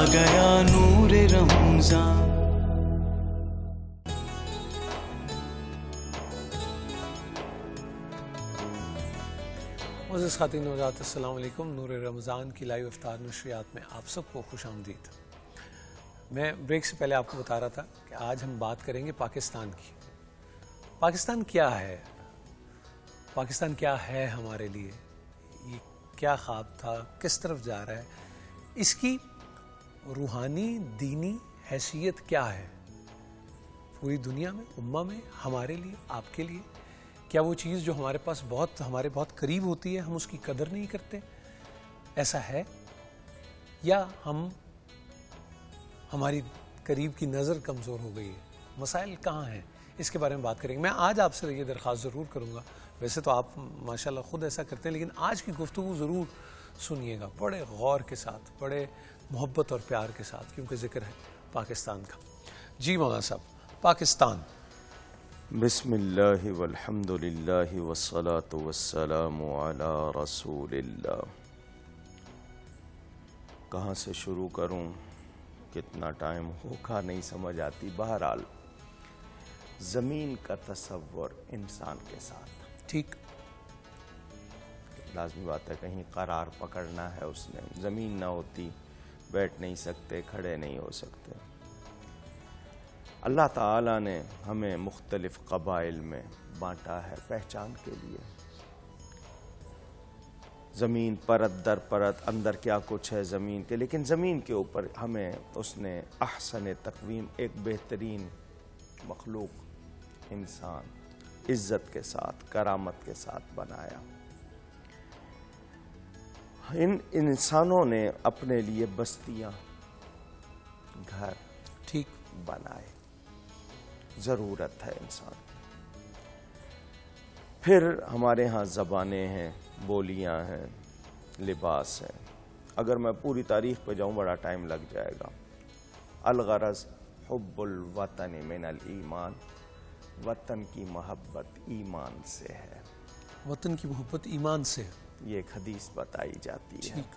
گیا نور رمضان. معزز خواتین و حضرات، السلام علیکم. نور رمضان کی لائیو افطار نشریات میں آپ سب کو خوش آمدید. میں بریک سے پہلے آپ کو بتا رہا تھا کہ آج ہم بات کریں گے پاکستان کی. پاکستان کیا ہے؟ پاکستان کیا ہے ہمارے لیے؟ یہ کیا خواب تھا؟ کس طرف جا رہا ہے؟ اس کی روحانی دینی حیثیت کیا ہے پوری دنیا میں، امہ میں، ہمارے لیے، آپ کے لیے؟ کیا وہ چیز جو ہمارے پاس ہمارے بہت قریب ہوتی ہے ہم اس کی قدر نہیں کرتے؟ ایسا ہے؟ یا ہماری قریب کی نظر کمزور ہو گئی ہے؟ مسائل کہاں ہیں؟ اس کے بارے میں بات کریں گے. میں آج آپ سے یہ درخواست ضرور کروں گا، ویسے تو آپ ماشاءاللہ خود ایسا کرتے ہیں، لیکن آج کی گفتگو ضرور سنیے گا بڑے غور کے ساتھ، بڑے محبت اور پیار کے ساتھ، کیونکہ ذکر ہے پاکستان کا. جی مولانا صاحب، پاکستان. بسم اللہ والحمد للہ والصلاة والسلام علی رسول اللہ. کہاں سے شروع کروں؟ کتنا ٹائم ہوگا نہیں سمجھ آتی. بہرحال زمین کا تصور انسان کے ساتھ، ٹھیک، لازمی بات ہے کہیں قرار پکڑنا ہے اس نے. زمین نہ ہوتی بیٹھ نہیں سکتے، کھڑے نہیں ہو سکتے. اللہ تعالیٰ نے ہمیں مختلف قبائل میں بانٹا ہے پہچان کے لیے. زمین پرت در پرت اندر کیا کچھ ہے زمین کے، لیکن زمین کے اوپر ہمیں اس نے احسن تقویم، ایک بہترین مخلوق انسان عزت کے ساتھ، کرامت کے ساتھ بنایا. ان انسانوں نے اپنے لیے بستیاں، گھر ٹھیک بنائے. ضرورت ہے انسان. پھر ہمارے ہاں زبانیں ہیں، بولیاں ہیں، لباس ہیں. اگر میں پوری تاریخ پہ جاؤں بڑا ٹائم لگ جائے گا. الغرض حب الوطن من الایمان، وطن کی محبت ایمان سے ہے. وطن کی محبت ایمان سے، یہ ایک حدیث بتائی جاتی ہے. ٹھیک،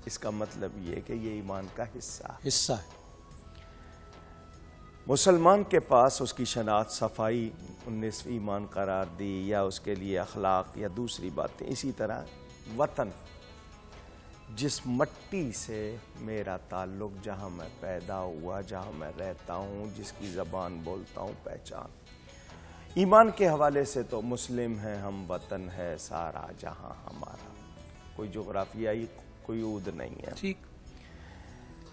اس کا مطلب یہ کہ یہ ایمان کا حصہ ہے. مسلمان کے پاس اس کی شناخت، صفائی 19 ایمان قرار دی، یا اس کے لیے اخلاق یا دوسری باتیں. اسی طرح وطن، جس مٹی سے میرا تعلق، جہاں میں پیدا ہوا، جہاں میں رہتا ہوں، جس کی زبان بولتا ہوں، پہچان. ایمان کے حوالے سے تو مسلم ہیں ہم، وطن ہے سارا جہاں ہمارا. کوئی جغرافیائی قیود نہیں ہے. ٹھیک.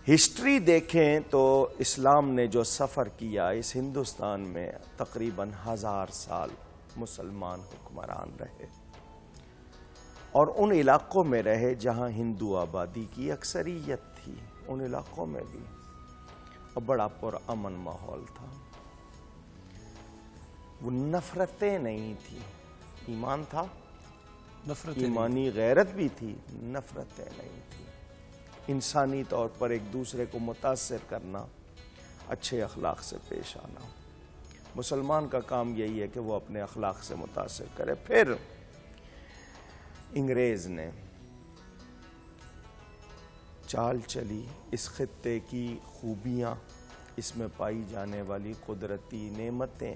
ہسٹری دیکھیں تو اسلام نے جو سفر کیا اس ہندوستان میں، تقریباً 1000 سال مسلمان حکمران رہے، اور ان علاقوں میں رہے جہاں ہندو آبادی کی اکثریت تھی. ان علاقوں میں بھی بڑا پرامن ماحول تھا. وہ نفرتیں نہیں تھی. ایمان تھا، ایمانی غیرت بھی تھی، نفرتیں نہیں تھی. انسانی طور پر ایک دوسرے کو متاثر کرنا، اچھے اخلاق سے پیش آنا. مسلمان کا کام یہی ہے کہ وہ اپنے اخلاق سے متاثر کرے. پھر انگریز نے چال چلی. اس خطے کی خوبیاں، اس میں پائی جانے والی قدرتی نعمتیں،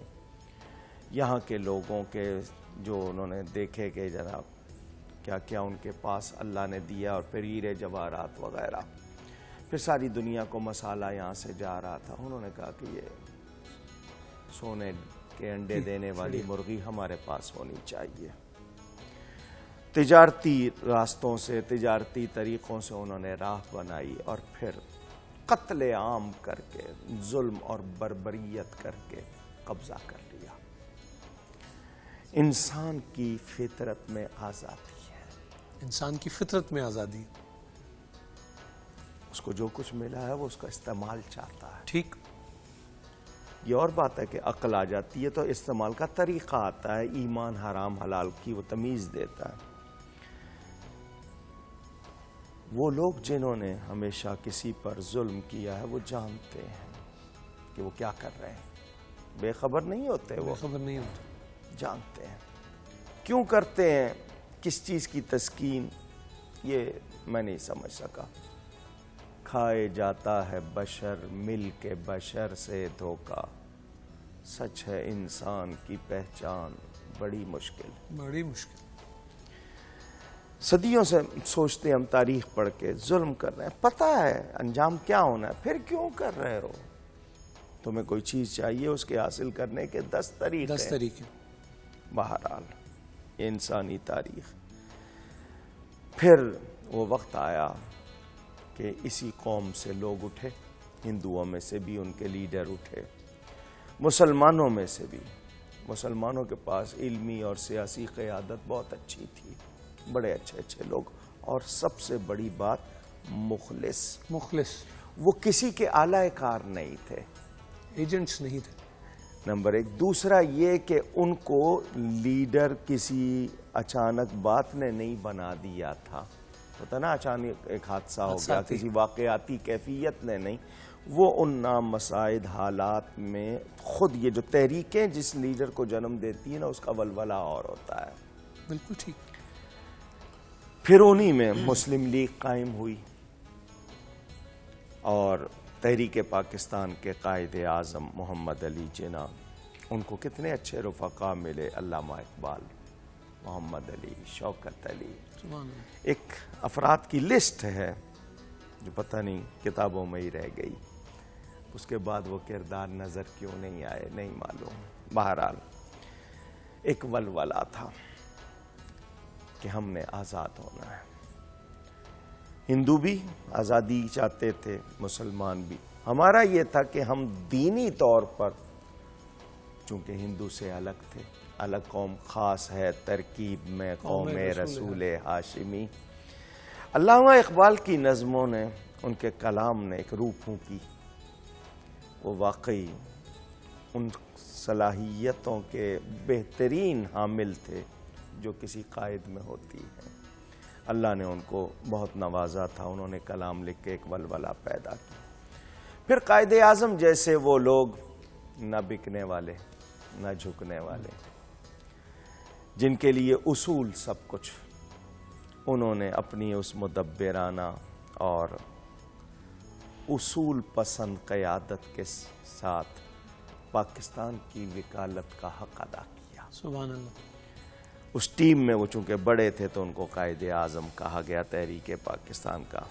یہاں کے لوگوں کے جو انہوں نے دیکھے کہ جناب کیا کیا ان کے پاس اللہ نے دیا، اور پھر ہیرے جواہرات وغیرہ. پھر ساری دنیا کو مسالہ یہاں سے جا رہا تھا. انہوں نے کہا کہ یہ سونے کے انڈے دینے والی مرغی ہمارے پاس ہونی چاہیے. تجارتی راستوں سے، تجارتی طریقوں سے انہوں نے راہ بنائی، اور پھر قتل عام کر کے، ظلم اور بربریت کر کے قبضہ کر لیا. انسان کی فطرت میں آزادی ہے. انسان کی فطرت میں آزادی. اس کو جو کچھ ملا ہے وہ اس کا استعمال چاہتا ہے. ٹھیک. یہ اور بات ہے کہ عقل آ جاتی ہے تو استعمال کا طریقہ آتا ہے. ایمان حرام حلال کی وہ تمیز دیتا ہے. وہ لوگ جنہوں نے ہمیشہ کسی پر ظلم کیا ہے وہ جانتے ہیں کہ وہ کیا کر رہے ہیں. بے خبر نہیں ہوتے، وہ خبر نہیں ہوتے، جانتے ہیں کیوں کرتے ہیں. کس چیز کی تسکین، یہ میں نہیں سمجھ سکا. کھائے جاتا ہے بشر مل کے بشر سے دھوکا، سچ ہے انسان کی پہچان بڑی مشکل۔ بڑی مشکل۔ صدیوں سے سوچتے ہم تاریخ پڑھ کے ظلم کر رہے ہیں، پتہ ہے انجام کیا ہونا ہے، پھر کیوں کر رہے ہو؟ تمہیں کوئی چیز چاہیے، اس کے حاصل کرنے کے 10 طریقے۔ 10 طریقے۔ بہرحال یہ انسانی تاریخ۔ پھر وہ وقت آیا کہ اسی قوم سے لوگ اٹھے، ہندوؤں میں سے بھی ان کے لیڈر اٹھے، مسلمانوں میں سے بھی۔ مسلمانوں کے پاس علمی اور سیاسی قیادت بہت اچھی تھی، بڑے اچھے اچھے لوگ، اور سب سے بڑی بات مخلص۔ وہ کسی کے اعلی کار نہیں تھے، ایجنٹس نہیں تھے۔ نمبر 1۔ دوسرا یہ کہ ان کو لیڈر کسی اچانک بات نے نہیں بنا دیا تھا، ہوتا نا اچانک ایک حادثہ ہو گیا، کسی واقعاتی کیفیت نے نہیں، وہ ان نامساعد حالات میں خود یہ جو تحریکیں جس لیڈر کو جنم دیتی ہیں نا، اس کا ولولہ اور ہوتا ہے۔ بالکل ٹھیک۔ پھر انہی میں مسلم لیگ قائم ہوئی، اور تحریک پاکستان کے قائد اعظم محمد علی جناح، ان کو کتنے اچھے رفقا ملے، علامہ اقبال، محمد علی، شوکت علی، ایک افراد کی لسٹ ہے جو پتہ نہیں کتابوں میں ہی رہ گئی، اس کے بعد وہ کردار نظر کیوں نہیں آئے نہیں معلوم۔ بہرحال ایک ولولہ تھا کہ ہم نے آزاد ہونا ہے۔ ہندو بھی آزادی چاہتے تھے، مسلمان بھی۔ ہمارا یہ تھا کہ ہم دینی طور پر، چونکہ ہندو سے الگ تھے، الگ قوم، خاص ہے ترکیب میں قوم رسول ہاشمی۔ علامہ اقبال کی نظموں نے، ان کے کلام نے ایک روح پھونکی، وہ واقعی ان صلاحیتوں کے بہترین حامل تھے جو کسی قائد میں ہوتی ہے۔ اللہ نے ان کو بہت نوازا تھا، انہوں نے کلام لکھ کے ایک ولولہ پیدا کیا۔ پھر قائد اعظم جیسے وہ لوگ، نہ بکنے والے نہ جھکنے والے، جن کے لیے اصول سب کچھ، انہوں نے اپنی اس مدبرانہ اور اصول پسند قیادت کے ساتھ پاکستان کی وکالت کا حق ادا کیا۔ سبحان اللہ۔ اس ٹیم میں وہ چونکہ بڑے تھے تو ان کو قائد اعظم کہا گیا تحریک پاکستان کا۔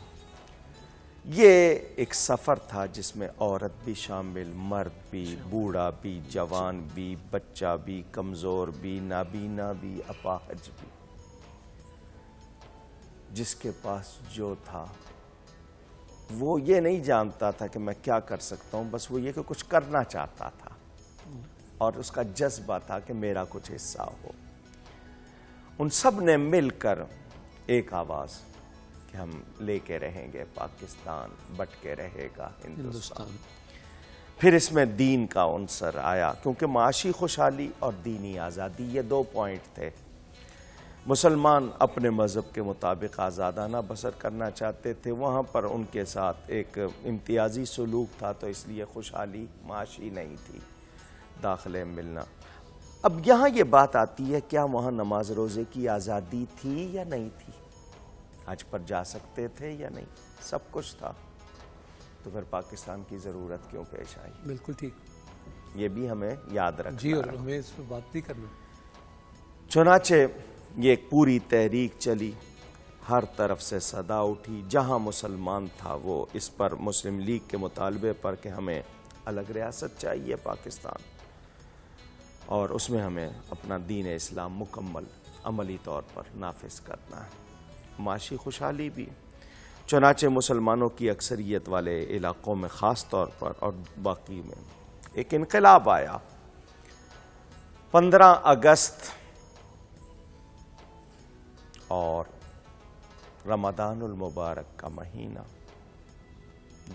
یہ ایک سفر تھا جس میں عورت بھی شامل، مرد بھی، بوڑھا بھی، جوان بھی، بچہ بھی، کمزور بھی، نابینا بھی، اپاہج بھی، جس کے پاس جو تھا وہ یہ نہیں جانتا تھا کہ میں کیا کر سکتا ہوں، بس وہ یہ کہ کچھ کرنا چاہتا تھا، اور اس کا جذبہ تھا کہ میرا کچھ حصہ ہو۔ ان سب نے مل کر ایک آواز کہ ہم لے کے رہیں گے پاکستان، بٹ کے رہے گا ہندوستان۔ پھر اس میں دین کا عنصر آیا، کیونکہ معاشی خوشحالی اور دینی آزادی یہ 2 پوائنٹ تھے۔ مسلمان اپنے مذہب کے مطابق آزادانہ بسر کرنا چاہتے تھے، وہاں پر ان کے ساتھ ایک امتیازی سلوک تھا، تو اس لیے خوشحالی معاشی نہیں تھی، داخلے ملنا۔ اب یہاں یہ بات آتی ہے، کیا وہاں نماز روزے کی آزادی تھی یا نہیں تھی؟ حج پر جا سکتے تھے یا نہیں؟ سب کچھ تھا، تو پھر پاکستان کی ضرورت کیوں پیش آئی؟ بالکل ٹھیک۔ یہ بھی ہمیں یاد رکھنا جی، اور ہمیں اس پہ بات بھی کرنا۔ چنانچہ یہ ایک پوری تحریک چلی، ہر طرف سے صدا اٹھی، جہاں مسلمان تھا وہ اس پر مسلم لیگ کے مطالبے پر کہ ہمیں الگ ریاست چاہیے پاکستان، اور اس میں ہمیں اپنا دین اسلام مکمل عملی طور پر نافذ کرنا ہے، معاشی خوشحالی بھی۔ چنانچہ مسلمانوں کی اکثریت والے علاقوں میں خاص طور پر اور باقی میں ایک انقلاب آیا۔ 15 اگست اور رمضان المبارک کا مہینہ،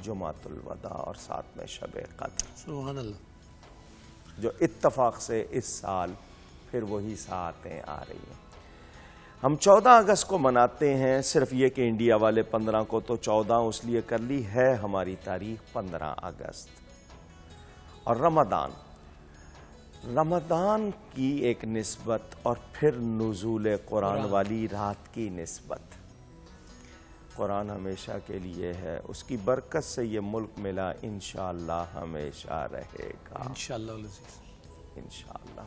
جمعۃ الوداع، اور ساتھ میں شب قدر، سبحان اللہ، جو اتفاق سے اس سال پھر وہی ساعتیں آ رہی ہیں۔ ہم 14 اگست کو مناتے ہیں، صرف یہ کہ انڈیا والے 15 کو تو 14 اس لیے کر لی ہے، ہماری تاریخ 15 اگست۔ اور رمضان کی ایک نسبت، اور پھر نزول قرآن والی رات کی نسبت۔ قرآن ہمیشہ کے لیے ہے، اس کی برکت سے یہ ملک ملا، انشاءاللہ ہمیشہ رہے گا انشاءاللہ العزیز۔ انشاءاللہ۔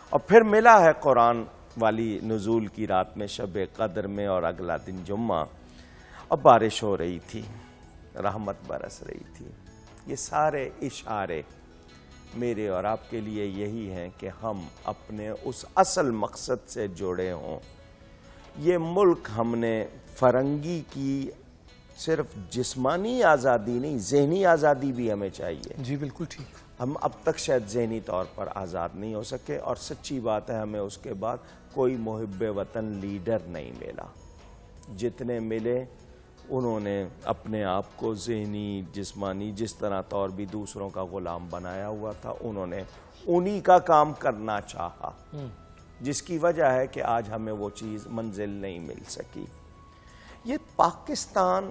اور پھر ملا ہے قرآن والی نزول کی رات میں، شب قدر میں، اور اگلا دن جمعہ، اور بارش ہو رہی تھی، رحمت برس رہی تھی۔ یہ سارے اشارے میرے اور آپ کے لیے یہی ہیں کہ ہم اپنے اس اصل مقصد سے جڑے ہوں۔ یہ ملک ہم نے فرنگی کی صرف جسمانی آزادی نہیں، ذہنی آزادی بھی ہمیں چاہیے۔ جی بالکل ٹھیک۔ ہم اب تک شاید ذہنی طور پر آزاد نہیں ہو سکے، اور سچی بات ہے ہمیں اس کے بعد کوئی محب وطن لیڈر نہیں ملا۔ جتنے ملے انہوں نے اپنے آپ کو ذہنی، جسمانی، جس طرح طور بھی دوسروں کا غلام بنایا ہوا تھا، انہوں نے انہی کا کام کرنا چاہا، جس کی وجہ ہے کہ آج ہمیں وہ چیز منزل نہیں مل سکی۔ یہ پاکستان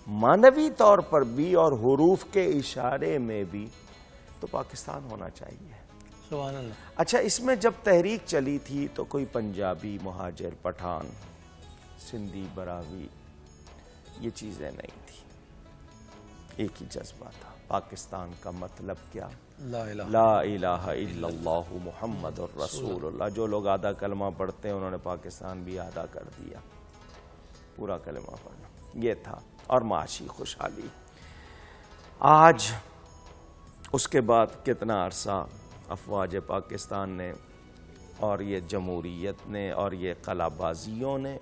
معنوی طور پر بھی اور حروف کے اشارے میں بھی تو پاکستان ہونا چاہیے۔ سبحان اللہ۔ اچھا، اس میں جب تحریک چلی تھی تو کوئی پنجابی، مہاجر، پٹھان، سندھی، براوی، یہ چیزیں نہیں تھی، ایک ہی جذبہ تھا۔ پاکستان کا مطلب کیا؟ لا الہ لا الہ الا اللہ محمد الرسول اللہ۔ جو لوگ آدھا کلمہ پڑھتے ہیں انہوں نے پاکستان بھی آدھا کر دیا، پورا کلمہ پڑھنا یہ تھا، اور معاشی خوشحالی۔ آج اس کے بعد کتنا عرصہ افواج پاکستان نے اور یہ جمہوریت نے اور یہ قلعہ بازیوں نے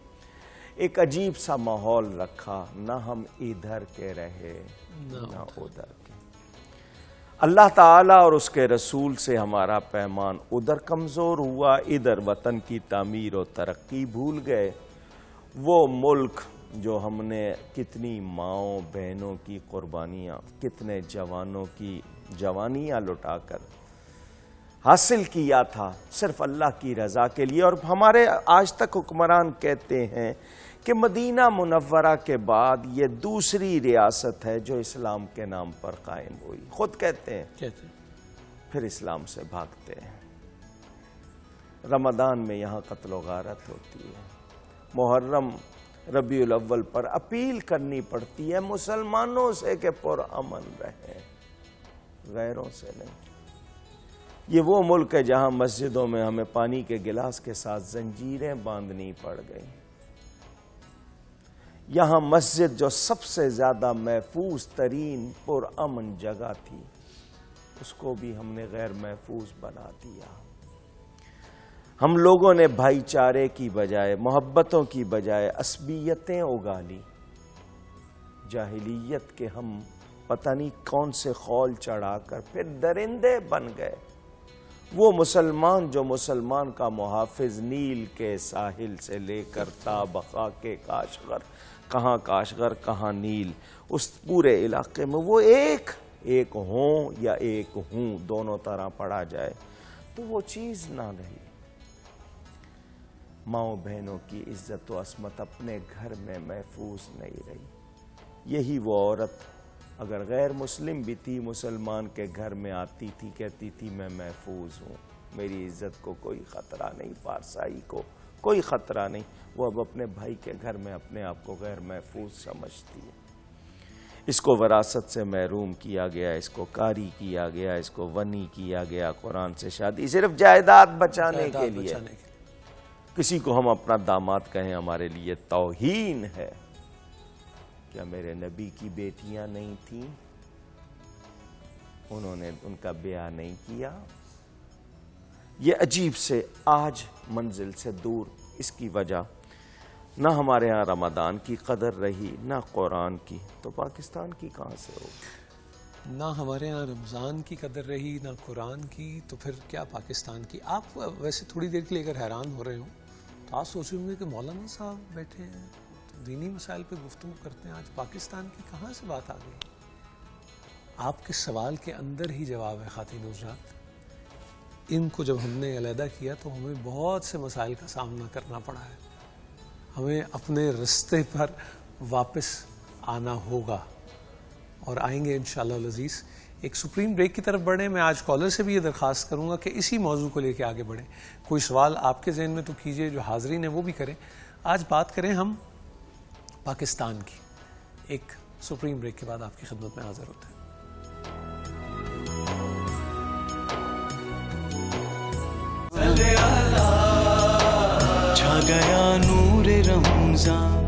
ایک عجیب سا ماحول رکھا، نہ ہم ادھر کے رہے نہ ادھر کے۔ اللہ تعالیٰ اور اس کے رسول سے ہمارا پیمان ادھر کمزور ہوا، ادھر وطن کی تعمیر و ترقی بھول گئے۔ وہ ملک جو ہم نے کتنی ماؤں بہنوں کی قربانیاں، کتنے جوانوں کی جوانیاں لٹا کر حاصل کیا تھا صرف اللہ کی رضا کے لیے، اور ہمارے آج تک حکمران کہتے ہیں کہ مدینہ منورہ کے بعد یہ دوسری ریاست ہے جو اسلام کے نام پر قائم ہوئی، خود کہتے ہیں، پھر اسلام سے بھاگتے ہیں۔ رمضان میں یہاں قتل و غارت ہوتی ہے، محرم ربیع الاول پر اپیل کرنی پڑتی ہے مسلمانوں سے کہ پرامن رہیں، غیروں سے نہیں۔ یہ وہ ملک ہے جہاں مسجدوں میں ہمیں پانی کے گلاس کے ساتھ زنجیریں باندھنی پڑ گئیں۔ یہاں مسجد جو سب سے زیادہ محفوظ ترین پرامن جگہ تھی، اس کو بھی ہم نے غیر محفوظ بنا دیا۔ ہم لوگوں نے بھائی چارے کی بجائے، محبتوں کی بجائے عصبیتیں اگا لی۔ جاہلیت کے ہم پتہ نہیں کون سے خول چڑھا کر پھر درندے بن گئے۔ وہ مسلمان جو مسلمان کا محافظ نیل کے ساحل سے لے کر تا بخا کے کاشغر، کہاں کاشغر کہاں نیل، اس پورے علاقے میں وہ ایک ہوں یا ایک ہوں، دونوں طرح پڑھا جائے تو وہ چیز نہ رہی۔ ماؤں بہنوں کی عزت و عصمت اپنے گھر میں محفوظ نہیں رہی۔ یہی وہ عورت اگر غیر مسلم بھی تھی، مسلمان کے گھر میں آتی تھی، کہتی تھی میں محفوظ ہوں، میری عزت کو کوئی خطرہ نہیں، پارسائی کو کوئی خطرہ نہیں۔ وہ اب اپنے بھائی کے گھر میں اپنے آپ کو غیر محفوظ سمجھتی ہے۔ اس کو وراثت سے محروم کیا گیا، اس کو قاری کیا گیا، اس کو ونی کیا گیا، قرآن سے شادی صرف جائیداد بچانے کے لیے۔ کسی کو ہم اپنا داماد کہیں ہمارے لیے توہین ہے۔ کیا میرے نبی کی بیٹیاں نہیں تھیں؟ انہوں نے ان کا بیاہ نہیں کیا؟ یہ عجیب سے آج منزل سے دور، اس کی وجہ نہ ہمارے ہاں رمضان کی قدر رہی نہ قرآن کی، تو پاکستان کی کہاں سے ہوگی؟ نہ ہمارے ہاں رمضان کی قدر رہی نہ قرآن کی، تو پھر کیا پاکستان کی؟ آپ ویسے تھوڑی دیر کے لیے اگر حیران ہو رہے ہوں تو آپ سوچ رہے ہوں گے کہ مولانا صاحب بیٹھے ہیں دینی مسائل پہ گفتگو کرتے ہیں، آج پاکستان کی کہاں سے بات آ گئی؟ آپ کے سوال کے اندر ہی جواب ہے خواتین حضرات۔ ان کو جب ہم نے علیحدہ کیا تو ہمیں بہت سے مسائل کا سامنا کرنا پڑا ہے، ہمیں اپنے رستے پر واپس آنا ہوگا اور آئیں گے انشاءاللہ العزیز۔ ایک سپریم بریک کی طرف بڑھیں۔ میں آج کالر سے بھی یہ درخواست کروں گا کہ اسی موضوع کو لے کے آگے بڑھیں، کوئی سوال آپ کے ذہن میں تو کیجئے، جو حاضرین ہیں وہ بھی کریں۔ آج بات کریں ہم پاکستان کی. ایک سپریم بریک کے بعد آپ کی خدمت میں حاضر ہوتے ہیں. چھا گیا نور رمضان.